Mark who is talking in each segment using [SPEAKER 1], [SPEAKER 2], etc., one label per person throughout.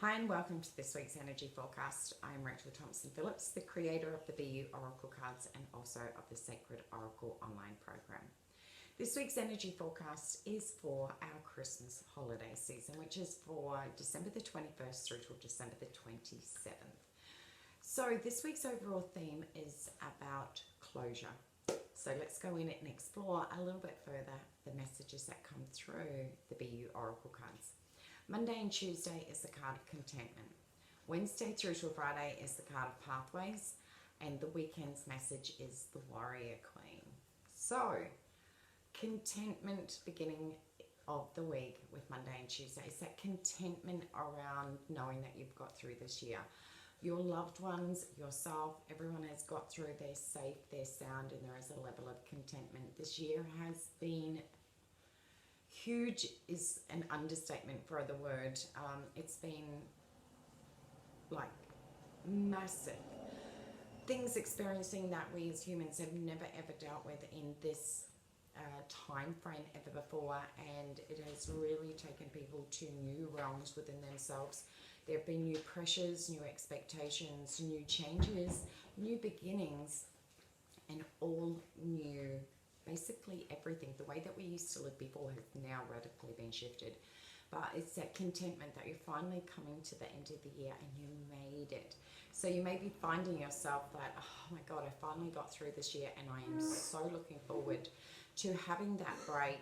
[SPEAKER 1] Hi and welcome to this week's energy forecast. I'm Rachael Phillips, the creator of the BEYOU Oracle Cards and also of the Sacred Oracle online program. This week's energy forecast is for our Christmas holiday season, which is for December the 21st through till December the 27th. So this week's overall theme is about closure. So let's go in and explore a little bit further the messages that come through the BEYOU Oracle Cards. Monday and Tuesday is the card of Contentment. Wednesday through to Friday is the card of Pathways. And the weekend's message is the Warrior Queen. So, contentment beginning of the week with Monday and Tuesday is that contentment around knowing that you've got through this year. Your loved ones, yourself, everyone has got through, they're safe, they're sound, and there is a level of contentment. This year has been huge is an understatement for the word. It's been like massive. Things experiencing that we as humans have never ever dealt with in this time frame ever before, and it has really taken people to new realms within themselves. There have been new pressures, new expectations, new changes, new beginnings, and all new. Basically everything, the way that we used to live before has now radically been shifted. But it's that contentment that you're finally coming to the end of the year and you made it. So you may be finding yourself that, oh my God, I finally got through this year and I am so looking forward to having that break,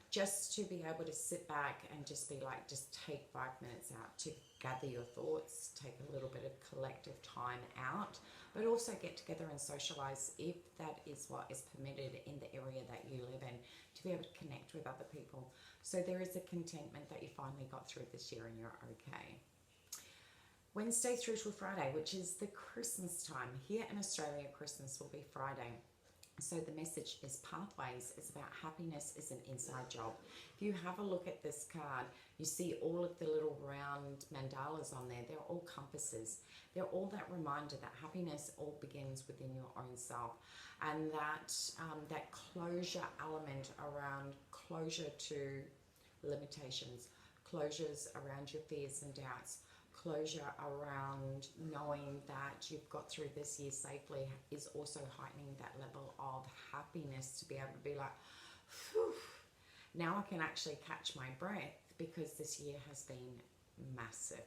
[SPEAKER 1] just to be able to sit back and just be like, just take 5 minutes out to gather your thoughts, take a little bit of collective time out, but also get together and socialize if that is what is permitted in the area that you live in, to be able to connect with other people. So there is a contentment that you finally got through this year and you're okay. Wednesday through to Friday, which is the Christmas time. Here in Australia, Christmas will be Friday. So the message is Pathways. It's about happiness is an inside job. If you have a look at this card, you see all of the little round mandalas on there. They're all compasses. They're all that reminder that happiness all begins within your own self. And that, that closure element around closure to limitations, closures around your fears and doubts, closure around knowing that you've got through this year safely is also heightening that level of happiness, to be able to be like, phew, now I can actually catch my breath because this year has been massive.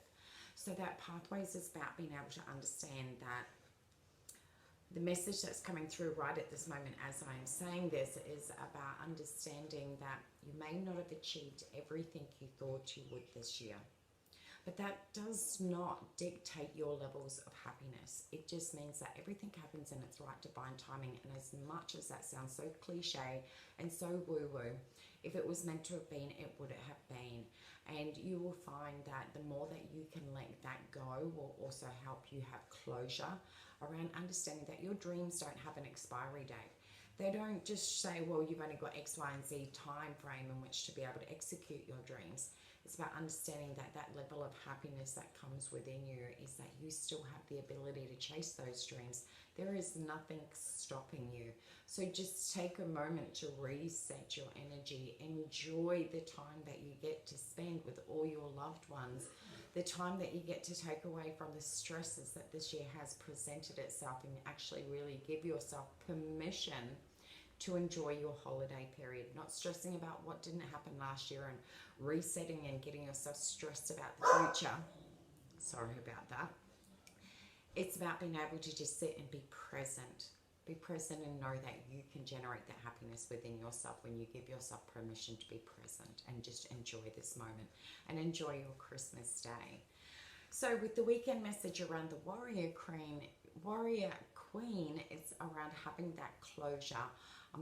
[SPEAKER 1] So that Pathways is about being able to understand that the message that's coming through right at this moment as I am saying this is about understanding that you may not have achieved everything you thought you would this year. But that does not dictate your levels of happiness. It just means that everything happens in its right divine timing. And as much as that sounds so cliche and so woo-woo, if it was meant to have been, it would have been. And you will find that the more that you can let that go will also help you have closure around understanding that your dreams don't have an expiry date. They don't just say, well, you've only got X, Y, and Z time frame in which to be able to execute your dreams. It's about understanding that that level of happiness that comes within you is that you still have the ability to chase those dreams. There is nothing stopping you. So just take a moment to reset your energy. Enjoy the time that you get to spend with all your loved ones. The time that you get to take away from the stresses that this year has presented itself, and actually really give yourself permission to enjoy your holiday period, not stressing about what didn't happen last year and resetting and getting yourself stressed about the future. Sorry about that. It's about being able to just sit and be present. Be present and know that you can generate that happiness within yourself when you give yourself permission to be present and just enjoy this moment and enjoy your Christmas day. So with the weekend message around the Warrior Queen, it's around having that closure,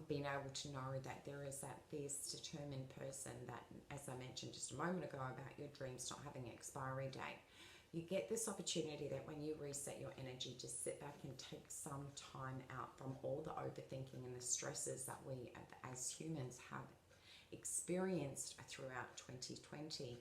[SPEAKER 1] being able to know that there is that fierce, determined person that, as I mentioned just a moment ago about your dreams not having an expiry date. You get this opportunity that when you reset your energy, just sit back and take some time out from all the overthinking and the stresses that we as humans have experienced throughout 2020.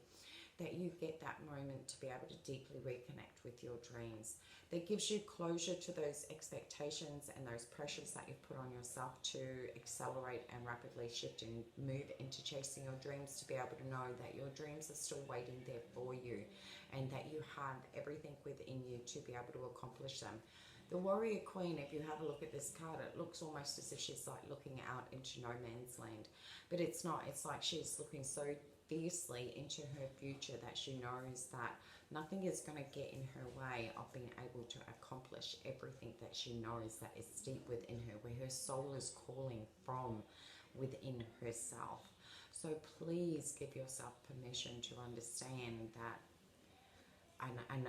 [SPEAKER 1] that you get that moment to be able to deeply reconnect with your dreams, that gives you closure to those expectations and those pressures that you've put on yourself to accelerate and rapidly shift and move into chasing your dreams, to be able to know that your dreams are still waiting there for you and that you have everything within you to be able to accomplish them. The Warrior Queen, if you have a look at this card, it looks almost as if she's like looking out into no man's land. But it's not. It's like she's looking so fiercely into her future that she knows that nothing is going to get in her way of being able to accomplish everything that she knows that is deep within her, where her soul is calling from within herself. So please give yourself permission to understand that, and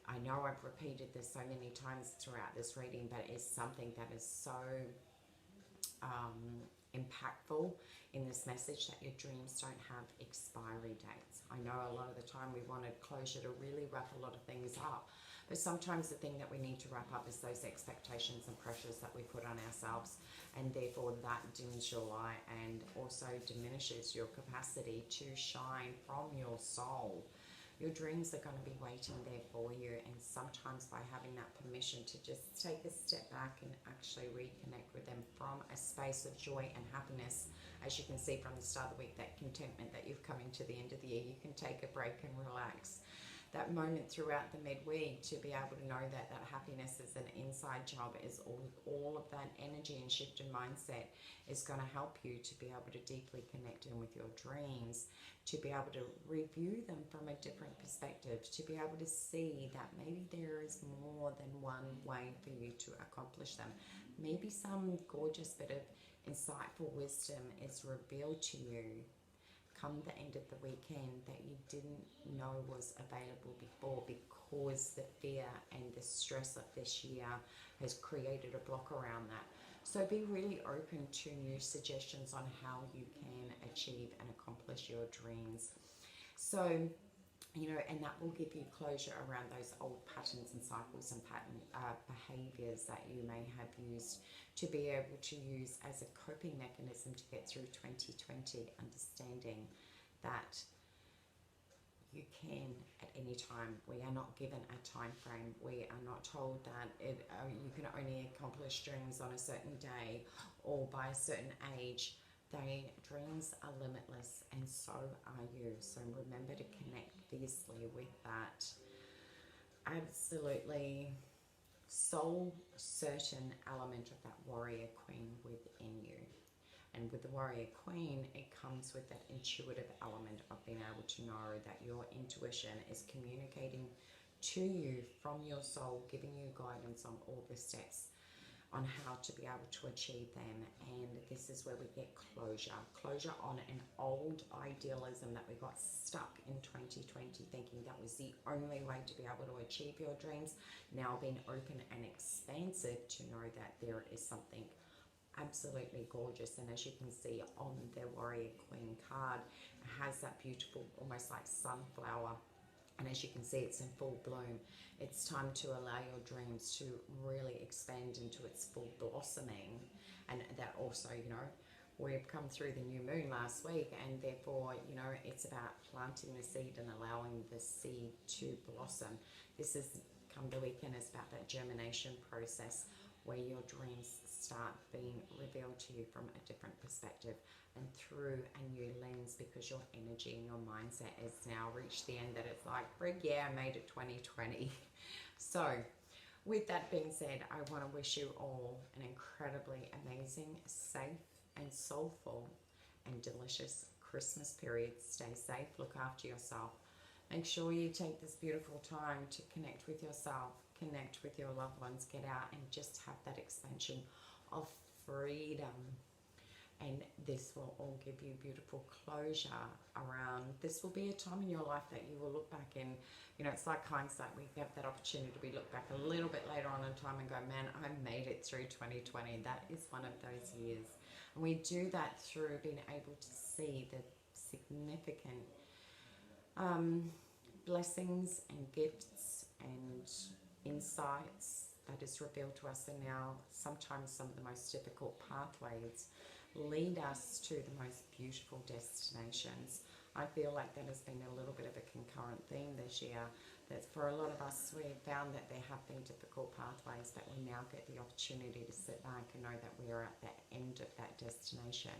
[SPEAKER 1] I know I've repeated this so many times throughout this reading, but it's something that is so impactful in this message, that your dreams don't have expiry dates. I know a lot of the time we wanted closure to really wrap a lot of things up, but sometimes the thing that we need to wrap up is those expectations and pressures that we put on ourselves, and therefore that dims your light and also diminishes your capacity to shine from your soul. Your dreams are going to be waiting there for you, and sometimes by having that permission to just take a step back and actually reconnect with them from a space of joy and happiness, as you can see from the start of the week, that contentment that you've come into the end of the year, you can take a break and relax. That moment throughout the midweek to be able to know that that happiness is an inside job, is all of that energy and shift in mindset is going to help you to be able to deeply connect in with your dreams, to be able to review them from a different perspective, to be able to see that maybe there is more than one way for you to accomplish them. Maybe some gorgeous bit of insightful wisdom is revealed to you come the end of the weekend that you didn't know was available before, because the fear and the stress of this year has created a block around that. So be really open to new suggestions on how you can achieve and accomplish your dreams. So, you know, and that will give you closure around those old patterns and cycles and behaviors that you may have used to be able to use as a coping mechanism to get through 2020, understanding that you can at any time. We are not given a time frame. We are not told that you can only accomplish dreams on a certain day or by a certain age. Dreams are limitless, and so are you. So remember to connect fiercely with that absolutely soul certain element of that warrior queen within you. And with the warrior queen, it comes with that intuitive element of being able to know that your intuition is communicating to you from your soul, giving you guidance on all the steps on how to be able to achieve them. And this is where we get closure on an old idealism that we got stuck in 2020, thinking that was the only way to be able to achieve your dreams. Now being open and expansive to know that there is something absolutely gorgeous. And as you can see on the Warrior Queen card, it has that beautiful, almost like sunflower. And as you can see, it's in full bloom. It's time to allow your dreams to really expand into its full blossoming. And that also, you know, we've come through the new moon last week, and therefore, you know, it's about planting the seed and allowing the seed to blossom. This is, come the weekend, is about that germination process where your dreams start being revealed to you from a different perspective and through a new lens, because your energy and your mindset has now reached the end that it's like, frig yeah, I made it 2020. So with that being said, I want to wish you all an incredibly amazing, safe and soulful and delicious Christmas period. Stay safe, look after yourself. Make sure you take this beautiful time to connect with yourself, connect with your loved ones, get out and just have that expansion of freedom. And this will all give you beautiful closure around, this will be a time in your life that you will look back in, you know, it's like hindsight. We have that opportunity to look back a little bit later on in time and go, man, I made it through 2020. That is one of those years. And we do that through being able to see the significant blessings and gifts and insights that is revealed to us, and now sometimes some of the most difficult pathways lead us to the most beautiful destinations. I feel like that has been a little bit of a concurrent theme this year. That for a lot of us, we've found that there have been difficult pathways, that we now get the opportunity to sit back and know that we are at the end of that destination.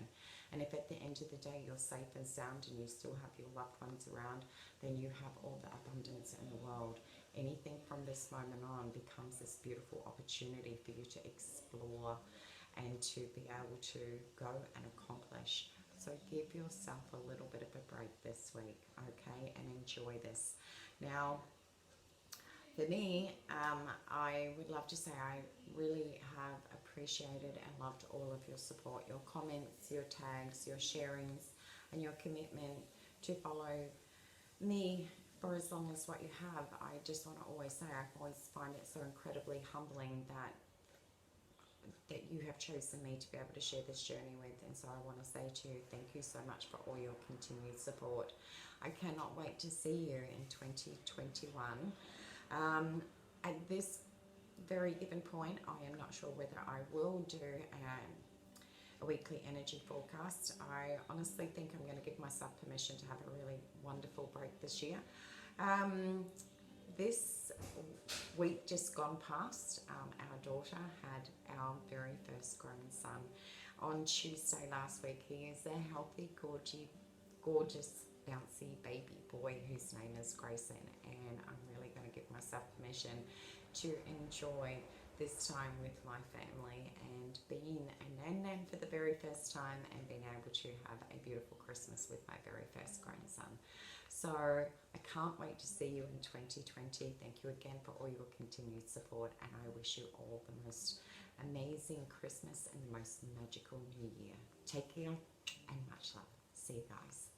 [SPEAKER 1] And if at the end of the day you're safe and sound and you still have your loved ones around, then you have all the abundance in the world. Anything from this moment on becomes this beautiful opportunity for you to explore and to be able to go and accomplish. So give yourself a little bit of a break this week, okay, and enjoy this. Now, for me, I would love to say I really have appreciated and loved all of your support, your comments, your tags, your sharings, and your commitment to follow me for as long as what you have. I just want to always say I always find it so incredibly humbling that you have chosen me to be able to share this journey with, and so I want to say to you, thank you so much for all your continued support. I cannot wait to see you in 2021. At this very given point, I am not sure whether I will do a weekly energy forecast. I honestly think I'm going to give myself permission to have a really wonderful break this year. This week just gone past, our daughter had our very first grown son on Tuesday last week. He is a healthy, gorgeous, bouncy baby boy whose name is Grayson, and I'm really going to give myself permission to enjoy this time with my family and being a nan for the very first time and being able to have a beautiful Christmas with my very first grandson. So I can't wait to see you in 2020. Thank you again for all your continued support, and I wish you all the most amazing Christmas and the most magical New Year. Take care and much love. See you guys.